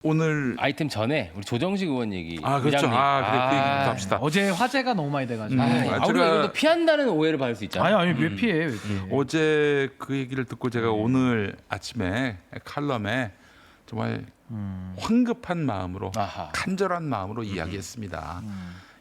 오늘 아이템 전에 우리 조정식 의원 얘기. 그렇죠. 의장님. 그래 그 얘기부터 합시다. 어제 화제가 너무 많이 돼가지고. 우리가 이것도 피한다는 오해를 받을 수 있잖아요. 아니 왜 피해? 왜 피해? 어제 그 얘기를 듣고 제가 오늘 아침에 칼럼에 정말 황급한 마음으로 아하. 간절한 마음으로 이야기했습니다.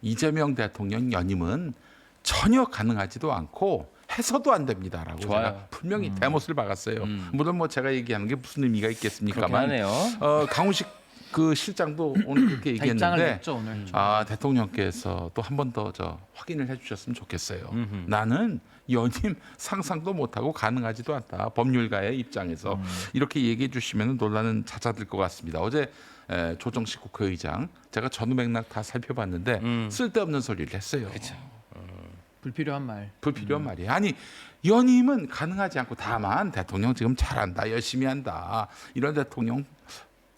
이재명 대통령 연임은 전혀 가능하지도 않고 해서도 안 됩니다라고 좋아요. 제가 분명히 대못을 박았어요. 물론 뭐 제가 얘기하는 게 무슨 의미가 있겠습니까만 그렇긴 하네요. 강훈식 그 실장도 오늘 그렇게 다 입장을 얘기했는데 냈죠 오늘. 대통령께서 또 한 번 더 확인을 해주셨으면 좋겠어요. 나는 연임 상상도 못하고 가능하지도 않다. 법률가의 입장에서 이렇게 얘기해 주시면 논란은 잦아들 것 같습니다. 어제 조정식 국회의장 제가 전후 맥락 다 살펴봤는데 쓸데없는 소리를 했어요. 그쵸. 불필요한 말. 불필요한 말이에요. 아니 연임은 가능하지 않고 다만 대통령 지금 잘한다, 열심히 한다. 이런 대통령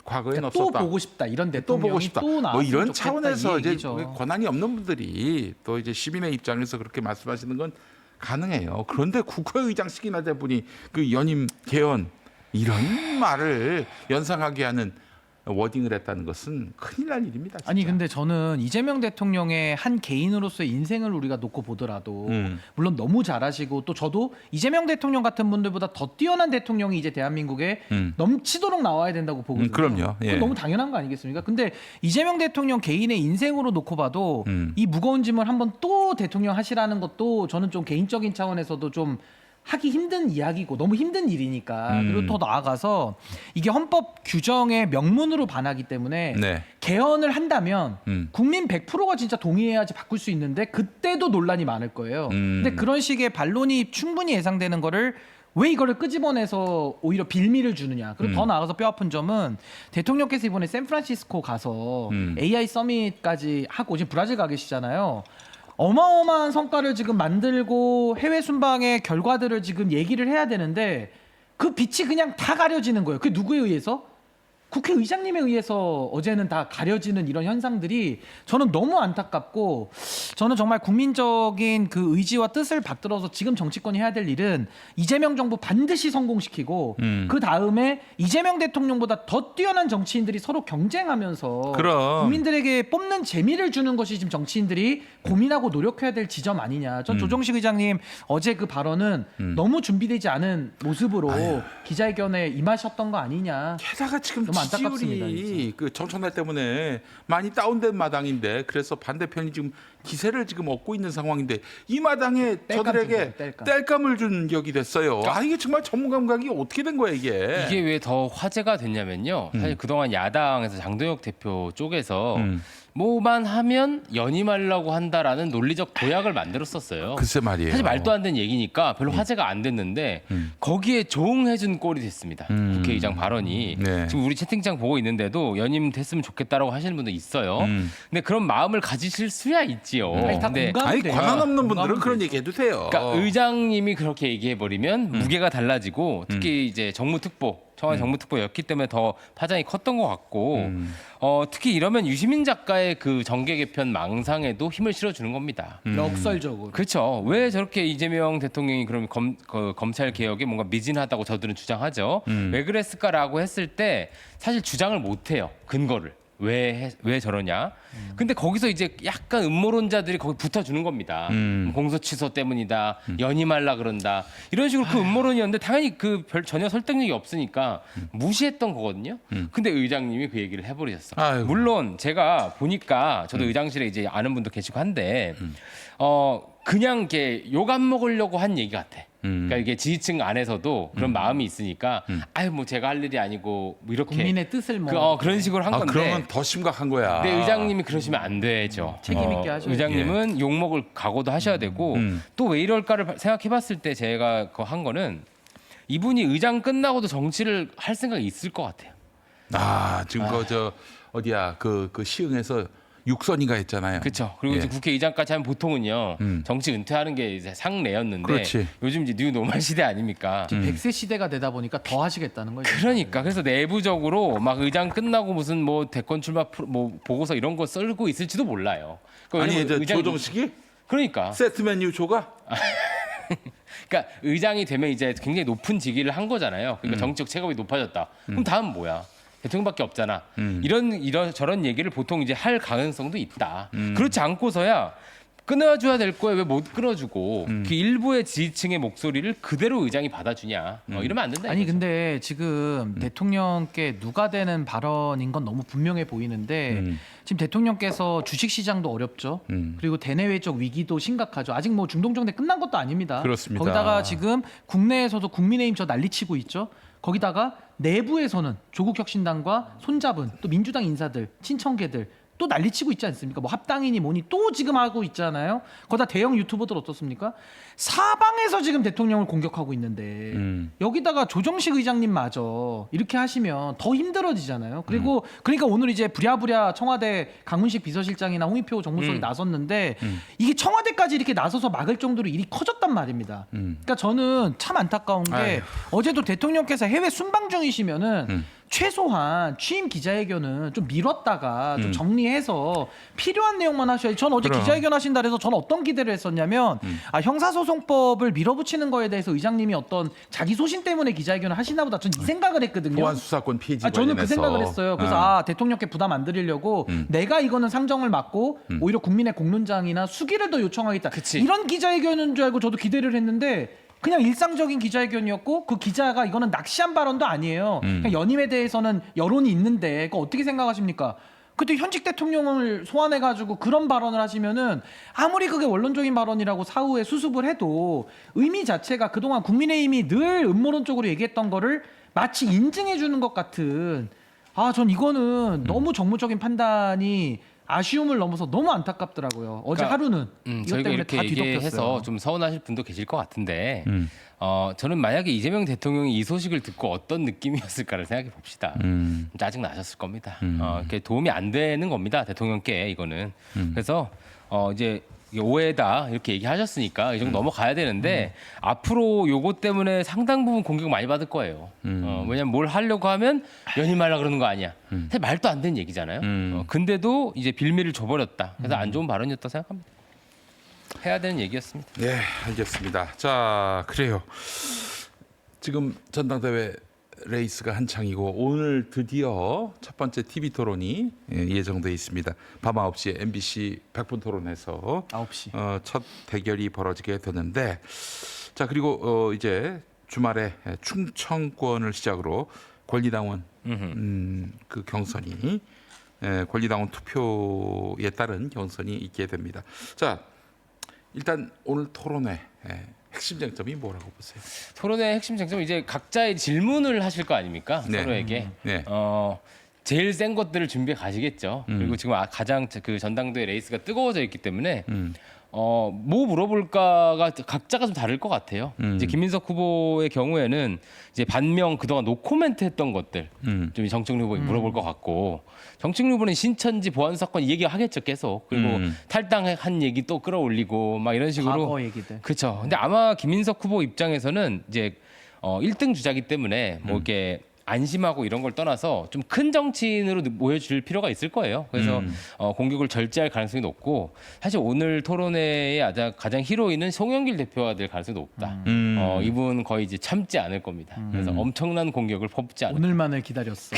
과거엔 그러니까 또 없었다. 보고 싶다. 이런 또 대통령이 보고 싶다. 또 나왔으면 뭐 이런 좋겠다, 차원에서 이 이제 얘기죠. 권한이 없는 분들이 또 이제 시민의 입장에서 그렇게 말씀하시는 건 가능해요. 그런데 국회의장식이나 대분이 그 연임 개헌 이런 말을 연상하게 하는 워딩을 했다는 것은 큰일 날 일입니다. 진짜. 아니 근데 저는 이재명 대통령의 한 개인으로서의 인생을 우리가 놓고 보더라도 물론 너무 잘하시고 또 저도 이재명 대통령 같은 분들보다 더 뛰어난 대통령이 이제 대한민국에 넘치도록 나와야 된다고 보거든요. 그럼요. 예. 그건 너무 당연한 거 아니겠습니까? 근데 이재명 대통령 개인의 인생으로 놓고 봐도 이 무거운 짐을 한번 또 대통령 하시라는 것도 저는 좀 개인적인 차원에서도 좀 하기 힘든 이야기고 너무 힘든 일이니까. 그리고 더 나아가서 이게 헌법 규정의 명문으로 반하기 때문에 네. 개헌을 한다면 국민 100%가 진짜 동의해야지 바꿀 수 있는데 그때도 논란이 많을 거예요. 근데 그런 식의 반론이 충분히 예상되는 거를 왜 이거를 끄집어내서 오히려 빌미를 주느냐. 그리고 더 나아가서 뼈아픈 점은 대통령께서 이번에 샌프란시스코 가서 AI 서밋까지 하고 지금 브라질 가 계시잖아요. 어마어마한 성과를 지금 만들고 해외 순방의 결과들을 지금 얘기를 해야 되는데 그 빛이 그냥 다 가려지는 거예요. 그게 누구에 의해서? 국회의장님에 의해서 어제는 다 가려지는 이런 현상들이 저는 너무 안타깝고 저는 정말 국민적인 그 의지와 뜻을 받들어서 지금 정치권이 해야 될 일은 이재명 정부 반드시 성공시키고 그 다음에 이재명 대통령보다 더 뛰어난 정치인들이 서로 경쟁하면서 그럼. 국민들에게 뽑는 재미를 주는 것이 지금 정치인들이 고민하고 노력해야 될 지점 아니냐. 전 조정식 의장님 어제 그 발언은 너무 준비되지 않은 모습으로 기자회견에 임하셨던 거 아니냐. 게다가 지금 너무 안타깝습니다, 지지율이 그 정청래 때문에 많이 다운된 마당인데 그래서 반대편이 지금 기세를 지금 얻고 있는 상황인데 이 마당에 땔감 저들에게 준 거예요, 땔감. 땔감을 준 격이 됐어요. 이게 정말 전문 감각이 어떻게 된 거야 이게? 이게 왜 더 화제가 됐냐면요. 사실 그동안 야당에서 장도혁 대표 쪽에서 뭐만 하면 연임하려고 한다라는 논리적 도약을 만들었었어요. 글쎄 말이에요. 사실 말도 안 되는 얘기니까 별로 화제가 안 됐는데 거기에 조응해준 꼴이 됐습니다. 국회의장 발언이. 네. 지금 우리 채팅창 보고 있는데도 연임 됐으면 좋겠다라고 하시는 분도 있어요. 근데 그런 마음을 가지실 수야 있지요. 아니, 다 근데 공감이 아니 돼요. 권한 없는 분들은 공감은 그런 돼요. 얘기 해도 돼요. 그러니까 의장님이 그렇게 얘기해 버리면 무게가 달라지고 특히 이제 정무특보 청와대 정무특보였기 때문에 더 파장이 컸던 것 같고 특히 이러면 유시민 작가의 그 정계 개편 망상에도 힘을 실어주는 겁니다. 역설적으로. 그렇죠. 왜 저렇게 이재명 대통령이 그럼 검찰 개혁에 뭔가 미진하다고 저들은 주장하죠. 왜 그랬을까라고 했을 때 사실 주장을 못 해요. 근거를. 왜 저러냐. 근데 거기서 이제 약간 음모론자들이 거기 붙어주는 겁니다. 공소 취소 때문이다. 연임하려 그런다. 이런 식으로 그 음모론이었는데 당연히 그 전혀 설득력이 없으니까 무시했던 거거든요. 근데 의장님이 그 얘기를 해버리셨어. 아이고. 물론 제가 보니까 저도 의장실에 이제 아는 분도 계시고 한데 그냥 이렇게 욕 안 먹으려고 한 얘기 같아. 그러니까 이게 지지층 안에서도 그런 마음이 있으니까 아유 뭐 제가 할 일이 아니고 뭐 이렇게 국민의 뜻을 뭐 그런 식으로 한 건데 그러면 더 심각한 거야. 근데 의장님이 그러시면 안 되죠. 책임 있게 하셔야죠. 의장님은 욕먹을 각오도 하셔야 되고 또 왜 이럴까를 생각해봤을 때 제가 그거 한 거는 이분이 의장 끝나고도 정치를 할 생각이 있을 것 같아요. 지금 저 어디야 그 시흥에서 육선이가 했잖아요. 그렇죠. 그리고 예. 이제 국회의장까지 하면 보통은요 정치 은퇴하는 게 이제 상례였는데 그렇지. 요즘 이제 뉴 노멀 시대 아닙니까? 100세 시대가 되다 보니까 더 하시겠다는 거죠. 그러니까 그래서 내부적으로 막 의장 끝나고 무슨 뭐 대권 출마 뭐 보고서 이런 거 쓸고 있을지도 몰라요. 그러니까 아니 이제 의장이- 조정식이 그러니까 세트 메뉴 조가 의장이 되면 이제 굉장히 높은 직위를 한 거잖아요. 그러니까 정치적 체급이 높아졌다. 그럼 다음 뭐야? 대통령밖에 없잖아. 이런 저런 얘기를 보통 이제 할 가능성도 있다. 그렇지 않고서야 끊어줘야 될 거에 왜 못 끊어주고 그 일부의 지지층의 목소리를 그대로 의장이 받아주냐. 이러면 안 된다. 아니 이거죠. 근데 지금 대통령께 누가 되는 발언인 건 너무 분명해 보이는데 지금 대통령께서 주식시장도 어렵죠. 그리고 대내외적 위기도 심각하죠. 아직 뭐 중동정대 끝난 것도 아닙니다. 그렇습니다. 거기다가 지금 국내에서도 국민의힘 저 난리치고 있죠. 거기다가 내부에서는 조국혁신당과 손잡은 또 민주당 인사들, 친청계들 또 난리치고 있지 않습니까? 뭐 합당이니 뭐니 또 지금 하고 있잖아요. 거기다 대형 유튜버들 어떻습니까? 사방에서 지금 대통령을 공격하고 있는데 여기다가 조정식 의장님마저 이렇게 하시면 더 힘들어지잖아요. 그리고 그러니까 오늘 이제 부랴부랴 청와대 강훈식 비서실장이나 홍익표 정무수석이 나섰는데 이게 청와대까지 이렇게 나서서 막을 정도로 일이 커졌단 말입니다. 그러니까 저는 참 안타까운 게 아유. 어제도 대통령께서 해외 순방 중이시면은 최소한 취임 기자회견은 좀 미뤘다가 좀 정리해서 필요한 내용만 하셔야지. 전 어제 그럼. 기자회견 하신다 그래서 저는 어떤 기대를 했었냐면 형사소송법을 밀어붙이는 거에 대해서 의장님이 어떤 자기 소신 때문에 기자회견을 하시나 보다. 전 이 생각을 했거든요. 보안 수사권 폐지 저는 그 관련해서. 생각을 했어요. 그래서 대통령께 부담 안 드리려고 내가 이거는 상정을 맡고 오히려 국민의 공론장이나 수기를 더 요청하겠다. 그치. 이런 기자회견인 줄 알고 저도 기대를 했는데 그냥 일상적인 기자회견이었고 그 기자가 이거는 낚시한 발언도 아니에요. 그냥 연임에 대해서는 여론이 있는데 그거 어떻게 생각하십니까? 그때 현직 대통령을 소환해가지고 그런 발언을 하시면은 아무리 그게 원론적인 발언이라고 사후에 수습을 해도 의미 자체가 그동안 국민의힘이 늘 음모론적으로 얘기했던 거를 마치 인증해 주는 것 같은 전 이거는 너무 정무적인 판단이 아쉬움을 넘어서 너무 안타깝더라고요. 어제 그러니까, 하루는 이것 저희가 때문에 이렇게 다 얘기해서 뒤덮였어요. 좀 서운하실 분도 계실 것 같은데 저는 만약에 이재명 대통령이 이 소식을 듣고 어떤 느낌이었을까를 생각해 봅시다. 짜증 나셨을 겁니다. 이렇게 도움이 안 되는 겁니다. 대통령께 이거는. 그래서 이제 이게 오해다 이렇게 얘기하셨으니까 이 정도 넘어가야 되는데 앞으로 요거 때문에 상당 부분 공격 많이 받을 거예요. 왜냐면 뭘 하려고 하면 연임하려고 그러는 거 아니야. 사실 말도 안 되는 얘기잖아요. 근데도 이제 빌미를 줘버렸다. 그래서 안 좋은 발언이었다 생각합니다. 해야 되는 얘기였습니다. 네, 알겠습니다. 자, 그래요. 지금 전당대회 레이스가 한창이고 오늘 드디어 첫 번째 TV 토론이 예정돼 있습니다. 밤 9시에 MBC 100분 토론에서 9시. 첫 대결이 벌어지게 되는데 자 그리고 이제 주말에 충청권을 시작으로 권리당원 그 경선이 권리당원 투표에 따른 경선이 있게 됩니다. 자 일단 오늘 토론회 핵심 쟁점이 뭐라고 보세요? 토론의 핵심 쟁점은 이제 각자의 질문을 하실 거 아닙니까? 네. 서로에게. 네. 제일 센 것들을 준비해 가시겠죠. 그리고 지금 가장 그 전당대회 레이스가 뜨거워져 있기 때문에 뭐 물어볼까가 각자가 좀 다를 것 같아요. 이제 김민석 후보의 경우에는 이제 반명 그동안 노코멘트 했던 것들 좀 정청래 후보에 물어볼 것 같고 정청래 후보는 신천지 보안 사건 이 얘기 하겠죠 계속. 그리고 탈당한 얘기 또 끌어올리고 막 이런 식으로. 과거 얘기들. 그렇죠. 근데 아마 김민석 후보 입장에서는 이제 1등 주자기 때문에 뭐 이렇게 안심하고 이런 걸 떠나서 좀 큰 정치인으로 모여줄 필요가 있을 거예요. 그래서 공격을 절제할 가능성이 높고 사실 오늘 토론회의 가장 히로인은 송영길 대표가 될 가능성이 높다. 이분 거의 이제 참지 않을 겁니다. 그래서 엄청난 공격을 퍼붓지 않을 오늘만을 기다렸어.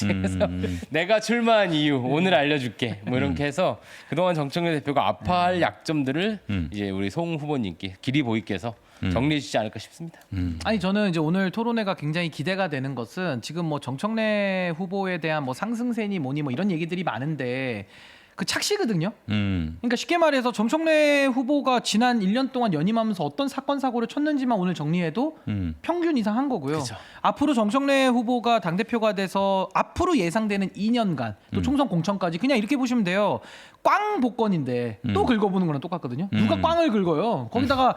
그래서 내가 출마한 이유 오늘 알려줄게. 뭐 이렇게 해서 그동안 정청래 대표가 아파할 약점들을 이제 우리 송 후보님께 기리보이께서 정리해 주지 않을까 싶습니다. 아니 저는 이제 오늘 토론회가 굉장히 기대가 되는 것은 지금 뭐 정청래 후보에 대한 뭐 상승세니 뭐니 뭐 이런 얘기들이 많은데 그 착시거든요. 그러니까 쉽게 말해서 정청래 후보가 지난 1년 동안 연임하면서 어떤 사건 사고를 쳤는지만 오늘 정리해도 평균 이상 한 거고요. 그쵸. 앞으로 정청래 후보가 당대표가 돼서 앞으로 예상되는 2년간 또 총선 공천까지 그냥 이렇게 보시면 돼요. 꽝 복권인데 또 긁어보는 거랑 똑같거든요. 누가 꽝을 긁어요? 거기다가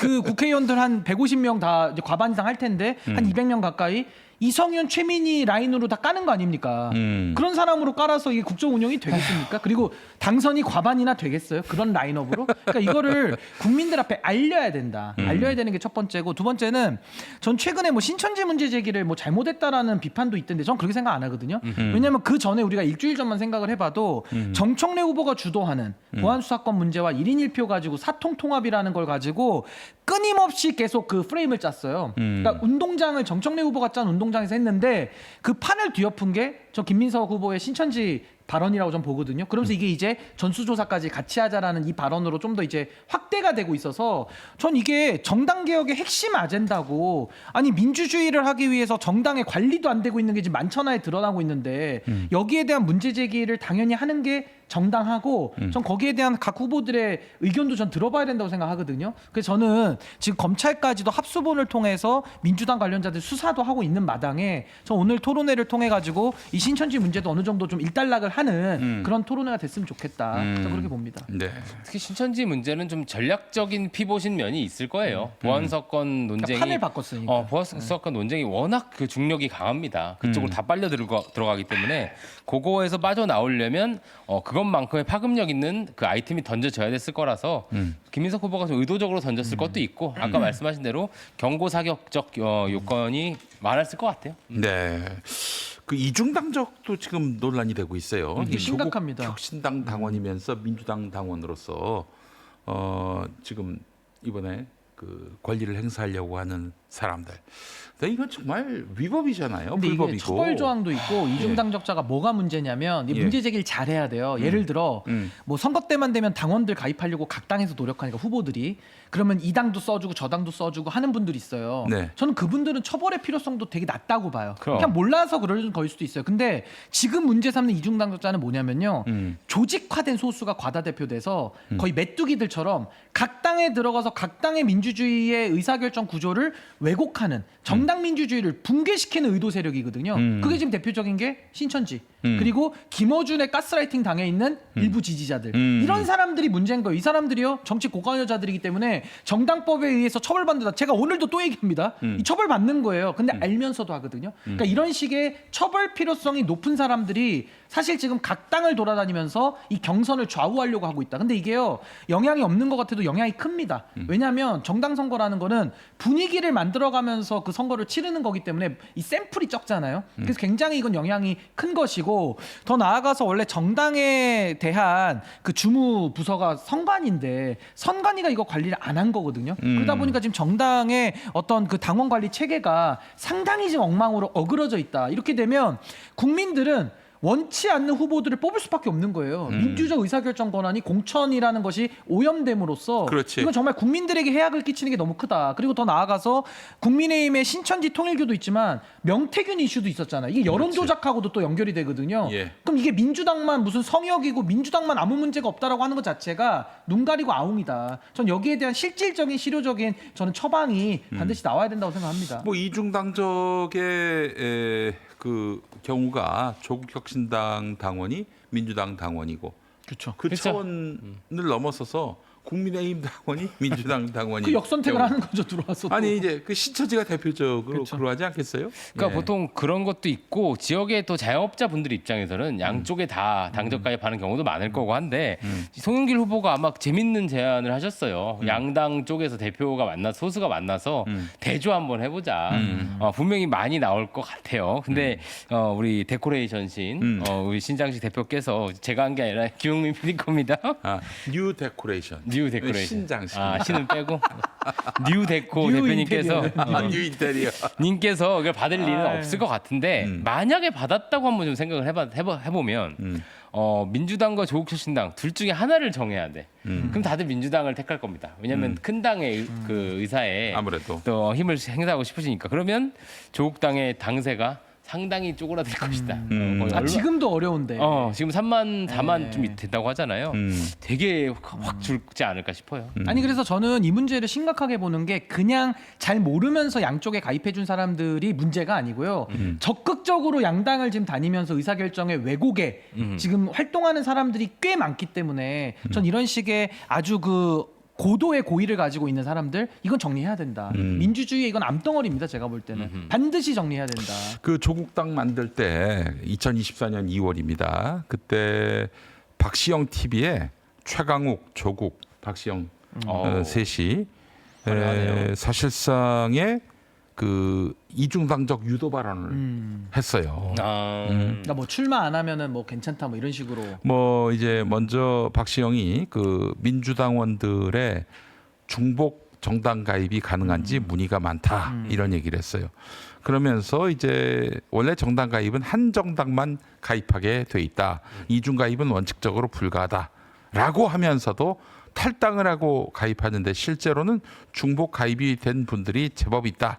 그 국회의원들 한 150명 다 이제 과반 이상 할 텐데 한 200명 가까이 이성윤, 최민희 라인으로 다 까는 거 아닙니까? 그런 사람으로 깔아서 이게 국정 운영이 되겠습니까? 그리고 당선이 과반이나 되겠어요? 그런 라인업으로? 그러니까 이거를 국민들 앞에 알려야 된다. 알려야 되는 게 첫 번째고 두 번째는 전 최근에 뭐 신천지 문제 제기를 뭐 잘못했다라는 비판도 있던데 전 그렇게 생각 안 하거든요. 왜냐하면 그 전에 우리가 일주일 전만 생각을 해봐도 정청래 후보가 주도하는 보안 수사권 문제와 1인 1표 가지고 사통 통합이라는 걸 가지고 끊임없이 계속 그 프레임을 짰어요. 그러니까 운동장을 정청래 후보가 짠 운동장 공동통장에서 했는데 그 판을 뒤엎은 게 저 김민석 후보의 신천지 발언이라고 좀 보거든요. 그러면서 이게 이제 전수조사까지 같이 하자라는 이 발언으로 좀 더 이제 확대가 되고 있어서 전 이게 정당 개혁의 핵심 아젠다고 아니 민주주의를 하기 위해서 정당의 관리도 안 되고 있는 게 지금 만천하에 드러나고 있는데 여기에 대한 문제 제기를 당연히 하는 게 정당하고 전 거기에 대한 각 후보들의 의견도 전 들어봐야 된다고 생각하거든요. 그래서 저는 지금 검찰까지도 합수본을 통해서 민주당 관련자들 수사도 하고 있는 마당에 저 오늘 토론회를 통해 가지고 이 신천지 문제도 어느 정도 좀 일단락을 하는 그런 토론회가 됐으면 좋겠다. 저는 그렇게 봅니다. 네. 특히 신천지 문제는 좀 전략적인 피보신 면이 있을 거예요. 보안 사건 논쟁이 판을 바꿨으니까. 보안 사건 논쟁이 워낙 그 중력이 강합니다. 그쪽으로 다 빨려 들어가기 때문에 그거에서 빠져나오려면 그것만큼의 파급력 있는 그 아이템이 던져져야 됐을 거라서 김민석 후보가 좀 의도적으로 던졌을 것도 있고 아까 말씀하신 대로 경고 사격적 요건이 많았을 것 같아요. 네. 그 이중당적도 지금 논란이 되고 있어요. 이게 심각합니다. 혁신당 당원이면서 민주당 당원으로서 지금 이번에 그 권리를 행사하려고 하는 사람들. 근데 이건 정말 위법이잖아요. 근데 불법이고. 이게 처벌 조항도 있고 이중당적자가 뭐가 문제냐면 이 문제 제기를 잘해야 돼요. 예를 들어 뭐 선거 때만 되면 당원들 가입하려고 각 당에서 노력하니까 후보들이 그러면 이 당도 써주고 저 당도 써주고 하는 분들이 있어요. 네. 저는 그분들은 처벌의 필요성도 되게 낮다고 봐요. 그럼. 그냥 몰라서 그럴 거일 수도 있어요. 근데 지금 문제 삼는 이중당적자는 뭐냐면요. 조직화된 소수가 과다대표돼서 거의 메뚜기들처럼 각 당에 들어가서 각 당의 민주주의의 의사결정 구조를 왜곡하는 정당 민주주의를 붕괴시키는 의도 세력이거든요. 그게 지금 대표적인 게 신천지 그리고 김어준의 가스라이팅 당해 있는 일부 지지자들 이런 사람들이 문제인 거예요. 이 사람들이요 정치 고관여자들이기 때문에 정당법에 의해서 처벌받는다. 제가 오늘도 또 얘기합니다. 이 처벌받는 거예요. 근데 알면서도 하거든요. 그러니까 이런 식의 처벌 필요성이 높은 사람들이 사실 지금 각 당을 돌아다니면서 이 경선을 좌우하려고 하고 있다. 근데 이게요 영향이 없는 것 같아도 영향이 큽니다. 왜냐하면 정당 선거라는 거는 분위기를 만들어가면서 그 선거를 치르는 거기 때문에 이 샘플이 적잖아요. 그래서 굉장히 이건 영향이 큰 것이고 더 나아가서 원래 정당에 대한 그 주무 부서가 선관위인데 선관위가 이거 관리를 안 한 거거든요. 그러다 보니까 지금 정당의 어떤 그 당원 관리 체계가 상당히 지금 엉망으로 어그러져 있다. 이렇게 되면 국민들은 원치 않는 후보들을 뽑을 수밖에 없는 거예요. 민주적 의사결정 권한이 공천이라는 것이 오염됨으로써 그렇지. 이건 정말 국민들에게 해악을 끼치는 게 너무 크다. 그리고 더 나아가서 국민의힘의 신천지 통일교도 있지만 명태균 이슈도 있었잖아요. 이게 여론 조작하고도 또 연결이 되거든요. 예. 그럼 이게 민주당만 무슨 성역이고 민주당만 아무 문제가 없다라고 하는 것 자체가 눈 가리고 아웅이다. 전 여기에 대한 실질적인 실효적인 저는 처방이 반드시 나와야 된다고 생각합니다. 뭐 이중당적의 그 경우가 조국 혁신당 당원이 민주당 당원이고 그렇죠. 그 그렇죠. 차원을 넘어서서 국민의힘 당원이 민주당 당원이 그 역선택을 경우. 하는 거죠 들어와서. 아니 이제 그 신천지가 대표적으로 그렇죠. 그러하지 않겠어요? 그러니까 예. 보통 그런 것도 있고 지역의 또 자영업자분들 입장에서는 양쪽에 다 당적 가입하는 경우도 많을 거고 한데 송영길 후보가 아마 재밌는 제안을 하셨어요. 양당 쪽에서 대표가 만나 소수가 만나서 대조 한번 해보자. 분명히 많이 나올 것 같아요. 근데 우리 데코레이션신 우리 신장식 대표께서 제가 한 게 아니라 김용민 PD 겁니다. 뉴 데코레이션. 뉴 데코레이션. 신장식. 신은 빼고 뉴 데코 뉴 대표님께서 뉴 인테리어. 님께서 이걸 받을 일은 아이. 없을 것 같은데 만약에 받았다고 한번 좀 생각을 해보면 민주당과 조국혁신당 둘 중에 하나를 정해야 돼. 그럼 다들 민주당을 택할 겁니다. 왜냐하면 큰 당의 그 의사에 아무래도. 또 힘을 행사하고 싶으시니까. 그러면 조국당의 당세가 상당히 쪼그라들 것이다. 거의 지금도 어려운데. 지금 3만, 4만 네. 좀 된다고 하잖아요. 되게 확 줄지 않을까 싶어요. 아니 그래서 저는 이 문제를 심각하게 보는 게 그냥 잘 모르면서 양쪽에 가입해 준 사람들이 문제가 아니고요. 적극적으로 양당을 지금 다니면서 의사결정의 왜곡에 지금 활동하는 사람들이 꽤 많기 때문에 전 이런 식의 아주 그 고도의 고의를 가지고 있는 사람들 이건 정리해야 된다. 민주주의 이건 암덩어리입니다. 제가 볼 때는 반드시 정리해야 된다. 그 조국당 만들 때 2024년 2월입니다. 그때 박시영 TV에 최강욱, 조국, 박시영 셋이 화려하네요. 사실상의 그 이중당적 유도 발언을 했어요. 그러니까 뭐 출마 안 하면은 뭐 괜찮다 뭐 이런 식으로. 뭐 이제 먼저 박시영이 그 민주당원들의 중복 정당 가입이 가능한지 문의가 많다 이런 얘기를 했어요. 그러면서 이제 원래 정당 가입은 한 정당만 가입하게 돼 있다. 이중 가입은 원칙적으로 불가하다라고 하면서도 탈당을 하고 가입하는데 실제로는 중복 가입이 된 분들이 제법 있다.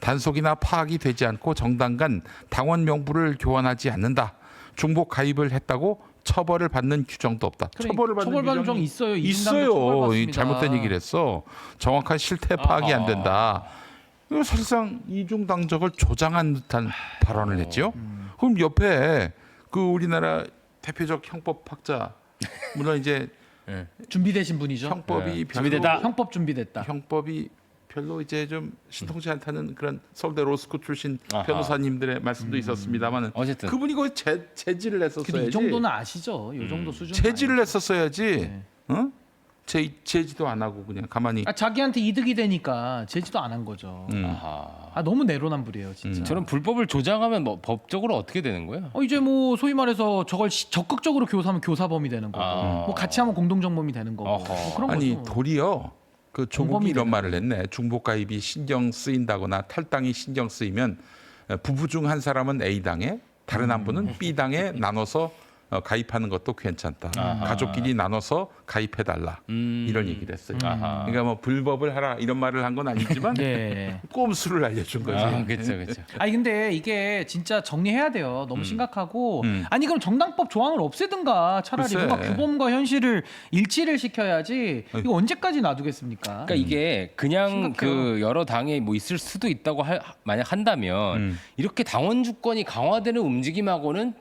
단속이나 파악이 되지 않고 정당 간 당원 명부를 교환하지 않는다. 중복 가입을 했다고 처벌을 받는 규정도 없다. 처벌을 받는 처벌 규정이 있어요. 이중당도 있어요. 처벌받습니다. 잘못된 얘기를 했어. 정확한 실태 파악이 안 된다. 이거 사실상 이중당적을 조장한 듯한 발언을 했죠. 그럼 옆에 그 우리나라 대표적 형법학자 물론 이제 준비되신 분이죠. 형법이 별로 준비됐다. 형법 준비됐다. 형법이 별로 이제 좀 신통치 않다는 그런 서울대 로스쿨 출신 아하. 변호사님들의 말씀도 있었습니다만은 어쨌든. 그분이 거의 제지를 근데 했었어야지. 이 정도는 아시죠? 이 정도 수준. 제지를 했었어야지. 네. 어? 제지도 안 하고 그냥 가만히. 자기한테 이득이 되니까 제지도 안 한 거죠. 아하. 너무 내로남불이에요, 진짜. 저런 불법을 조장하면 뭐 법적으로 어떻게 되는 거예요? 이제 뭐 소위 말해서 저걸 적극적으로 교사하면 교사범이 되는 거고, 뭐 같이 하면 공동정범이 되는 거고, 어허. 뭐 그런 아니 거죠. 도리어 그 조국이 공범이 이런 되는 말을 했네. 중복 가입이 신경 쓰인다거나 탈당이 신경 쓰이면 부부 중 한 사람은 A 당에 다른 한 분은 B 당에 나눠서 가입하는 것도 괜찮다. 아하. 가족끼리 나눠서 가입해달라. 이런 얘기를 했어요. 아하. 그러니까 뭐 불법을 하라 이런 말을 한 건 아니지만 예. 꼼수를 알려준 거지. 그렇죠, 그렇죠. 아니 근데 이게 진짜 정리해야 돼요. 너무 심각하고. 음. 아니 그럼 정당법 조항을 없애든가 차라리 글쎄. 뭔가 규범과 현실을 일치를 시켜야지. 이거 언제까지 놔두겠습니까? 그러니까 이게 그냥 심각해요. 그 여러 당에 뭐 있을 수도 있다고 만약 한다면 이렇게 당원 주권이 강화되는 움직임하고는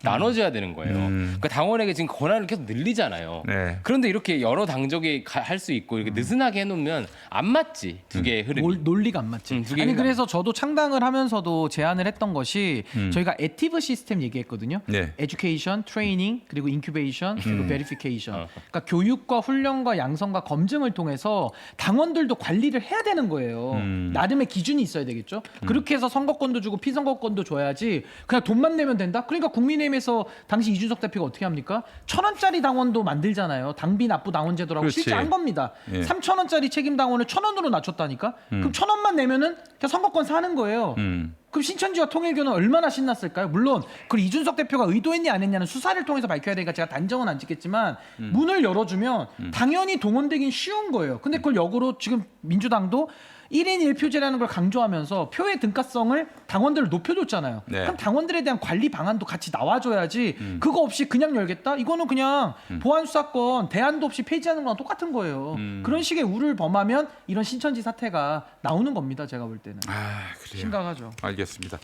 나눠져야 되는 거예요. 그러니까 당원에게 지금 권한을 계속 늘리잖아요. 네. 그런데 이렇게 여러 당적이 할 수 있고 이렇게 느슨하게 해놓으면 안 맞지 두 개의 흐름이. 논리가 안 맞지. 두 개의 아니 흐름. 그래서 저도 창당을 하면서도 제안을 했던 것이 저희가 액티브 시스템 얘기했거든요. 네. 에듀케이션, 트레이닝, 그리고 인큐베이션, 그리고 베리피케이션. 그러니까 교육과 훈련과 양성과 검증을 통해서 당원들도 관리를 해야 되는 거예요. 나름의 기준이 있어야 되겠죠. 그렇게 해서 선거권도 주고 피선거권도 줘야지 그냥 돈만 내면 된다? 그러니까 국민의힘에서 당시 이준석 대표가 어떻게 합니까? 1,000원짜리 당원도 만들잖아요. 당비 납부 당원 제도라고 그렇지. 실제 한 겁니다. 예. 3,000원짜리 책임 당원을 1,000원으로 낮췄다니까? 그럼 1,000원만 내면은 그냥 선거권 사는 거예요. 그럼 신천지와 통일교는 얼마나 신났을까요? 물론 그 이준석 대표가 의도했냐 안 했냐는 수사를 통해서 밝혀야 되니까 제가 단정은 안 짓겠지만 문을 열어주면 당연히 동원되긴 쉬운 거예요. 근데 그걸 역으로 지금 민주당도 1인 1표제라는 걸 강조하면서 표의 등가성을 당원들을 높여줬잖아요. 네. 그럼 당원들에 대한 관리 방안도 같이 나와줘야지 그거 없이 그냥 열겠다? 이거는 그냥 보안수사권 대안도 없이 폐지하는 거랑 똑같은 거예요. 그런 식의 우를 범하면 이런 신천지 사태가 나오는 겁니다. 제가 볼 때는. 아 그래요. 심각하죠. 알겠습니다.